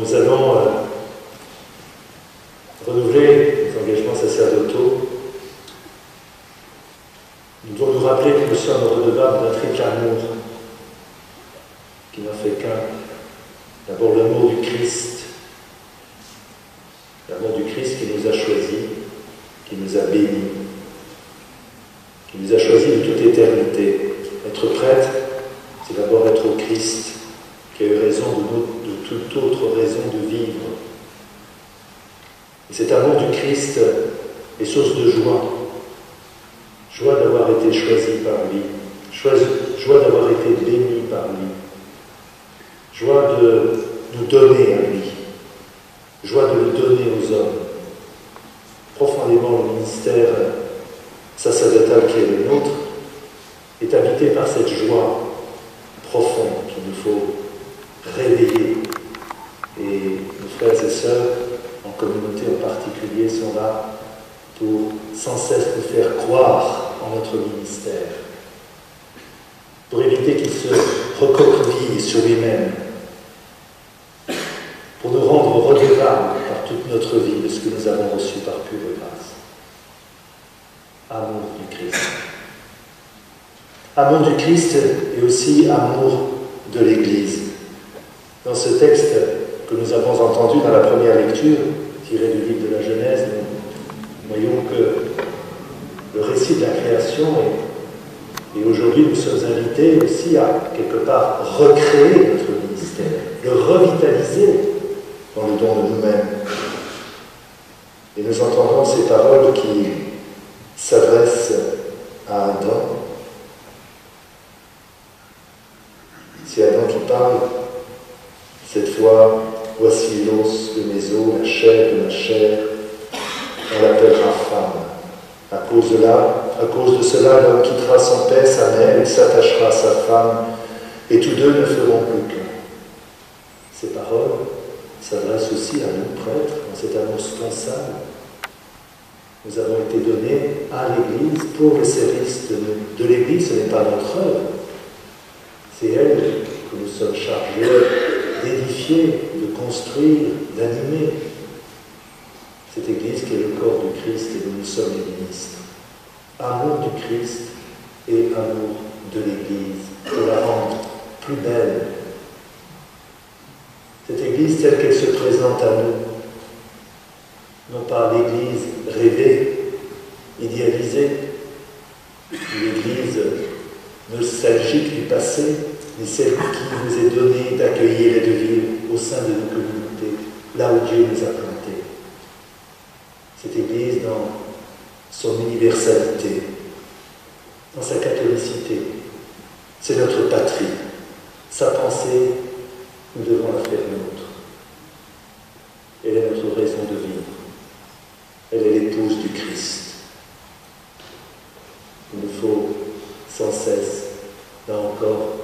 Nous allons renouveler nos engagements sacerdotaux. Nous devons nous rappeler que nous sommes redevables d'un triple amour qui n'a fait qu'un. D'abord l'amour du Christ qui nous a choisis, qui nous a bénis, qui nous a choisis de toute éternité. Être prêtre, c'est d'abord être au Christ, qui a eu raison de toute autre raison de vivre. Et cet amour du Christ est source de joie. Joie d'avoir été choisi par lui. Joie d'avoir été béni par lui. Joie de nous donner à lui. Joie de le donner aux hommes. Profondément, le ministère sacerdotal qui est le nôtre est habité par cette joie profonde qu'il nous faut réveiller. Et nos frères et sœurs, en communauté en particulier, sont là pour sans cesse nous faire croire en notre ministère, pour éviter qu'il se recroqueville sur lui-même, pour nous rendre redevables par toute notre vie de ce que nous avons reçu par pure grâce. Amour du Christ. Amour du Christ et aussi amour de l'Église. Dans ce texte que nous avons entendu dans la première lecture, tiré du livre de la Genèse, nous voyons que le récit de la création et aujourd'hui nous sommes invités aussi à quelque part recréer notre ministère, le revitaliser dans le don de nous-mêmes. Et nous entendons ces paroles qui s'adressent à Adam. C'est Adam qui parle. Cette fois, voici l'os de mes os, la chair de ma chair, on l'appellera femme. À cause de cela, l'homme quittera son père, sa mère, et s'attachera à sa femme, et tous deux ne feront plus qu'un. Ces paroles s'adressent aussi à nous, prêtres, dans cet amour sponsable. Nous avons été donnés à l'Église pour le service de l'Église. Ce n'est pas notre œuvre, c'est elle que nous sommes chargés d'édifier, de construire, d'animer. Cette Église qui est le corps du Christ et nous sommes les ministres. Amour du Christ et amour de l'Église pour la rendre plus belle. Cette Église telle qu'elle se présente à nous, non pas l'Église rêvée, idéalisée, l'Église nostalgique du passé, mais celle qui vous est donnée d'accueillir et de vivre au sein de nos communautés, là où Dieu nous a plantés. Cette Église dans son universalité, dans sa catholicité, c'est notre patrie. Sa pensée, nous devons la faire nôtre. Elle est notre raison de vivre. Elle est l'épouse du Christ. Il nous faut sans cesse, là encore,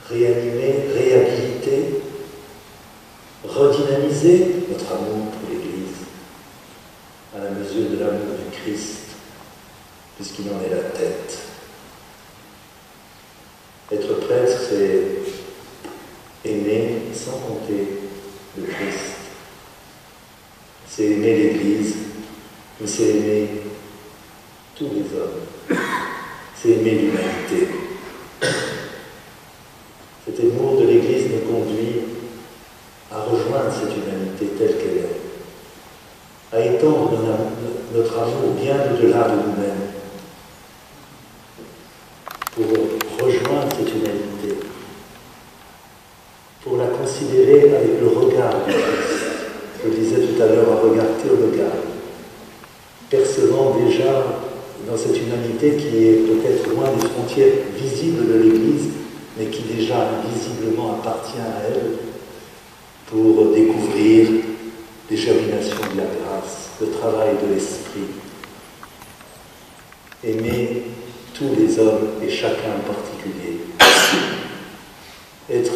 réanimer, réhabiliter, redynamiser notre amour pour l'Église à la mesure de l'amour du Christ, puisqu'il en est la tête. Être prêtre, c'est aimer sans compter le Christ. C'est aimer l'Église, mais c'est aimer tous les hommes. C'est aimer l'humanité. Cet amour de l'Église nous conduit à rejoindre cette humanité telle qu'elle est, à étendre notre amour bien au-delà de nous-mêmes, pour rejoindre cette humanité, pour la considérer avec le regard du Christ. Je le disais tout à l'heure, un regard théologal, percevant déjà dans cette humanité qui est peut-être loin des frontières visibles de l'Église, mais qui déjà visiblement appartient à elle, pour découvrir les germinations de la grâce, le travail de l'Esprit. Aimer tous les hommes et chacun en particulier. Être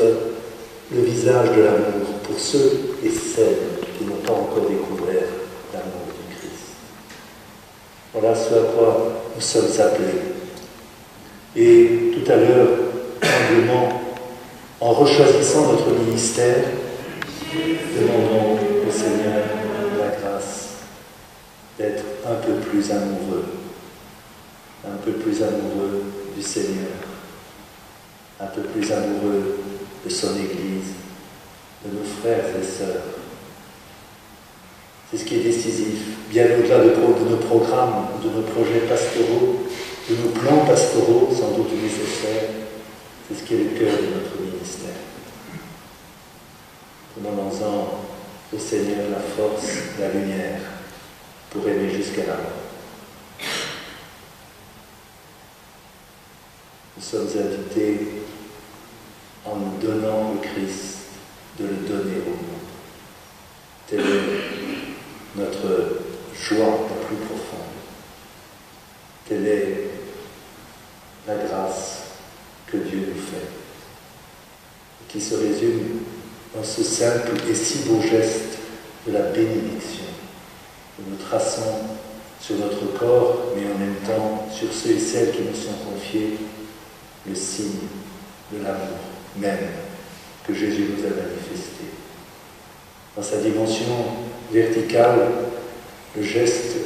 le visage visage de l'amour pour ceux et celles qui n'ont pas encore découvert l'amour du Christ. Voilà ce à quoi nous sommes appelés. Et tout à l'heure, humblement, en rechoisissant notre ministère, demandons au Seigneur la grâce d'être un peu plus amoureux du Seigneur, un peu plus amoureux de son Église, de nos frères et sœurs. C'est ce qui est décisif, bien au-delà de nos programmes, de nos projets pastoraux, de nos plans pastoraux, sans doute nécessaires. C'est ce qui est le cœur de notre ministère. Demandons-en au Seigneur la force, la lumière, pour aimer jusqu'à la mort. Nous sommes invités, en nous donnant le Christ, de le donner au monde. Telle est notre joie la plus profonde. Telle est la grâce que Dieu nous fait, qui se résume dans ce simple et si beau geste de la bénédiction, que nous traçons sur notre corps, mais en même temps sur ceux et celles qui nous sont confiés, le signe de l'amour même que Jésus nous a manifesté. Dans sa dimension verticale, le geste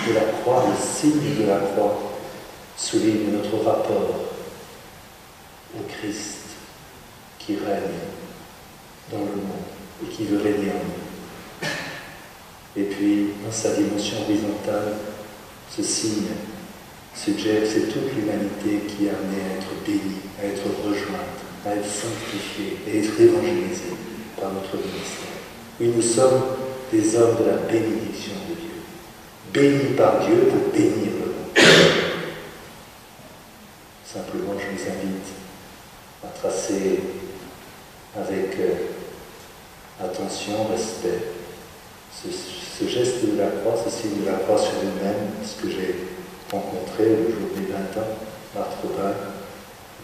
de la croix, le signe de la croix, souligne notre rapport au Christ qui règne dans le monde et qui veut régner en nous. Et puis, dans sa dimension horizontale, ce signe suggère que c'est toute l'humanité qui est amenée à être bénie, à être rejointe, à être sanctifiée et à être évangélisée par notre ministère. Oui, nous sommes des hommes de la bénédiction de Dieu, bénis par Dieu pour bénir le monde. Simplement, je vous invite à tracer avec attention, respect, ce geste de la croix, ce signe de la croix sur nous-mêmes, ce que j'ai rencontré le jour des 20 ans, Marthe Robin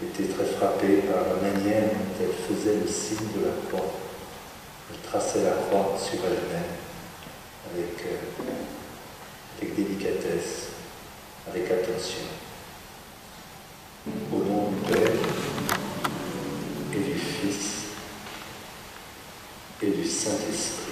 était très frappée par la manière dont elle faisait le signe de la croix. Elle traçait la croix sur elle-même avec délicatesse, avec attention. Au nom du Père et du Fils et du Saint-Esprit.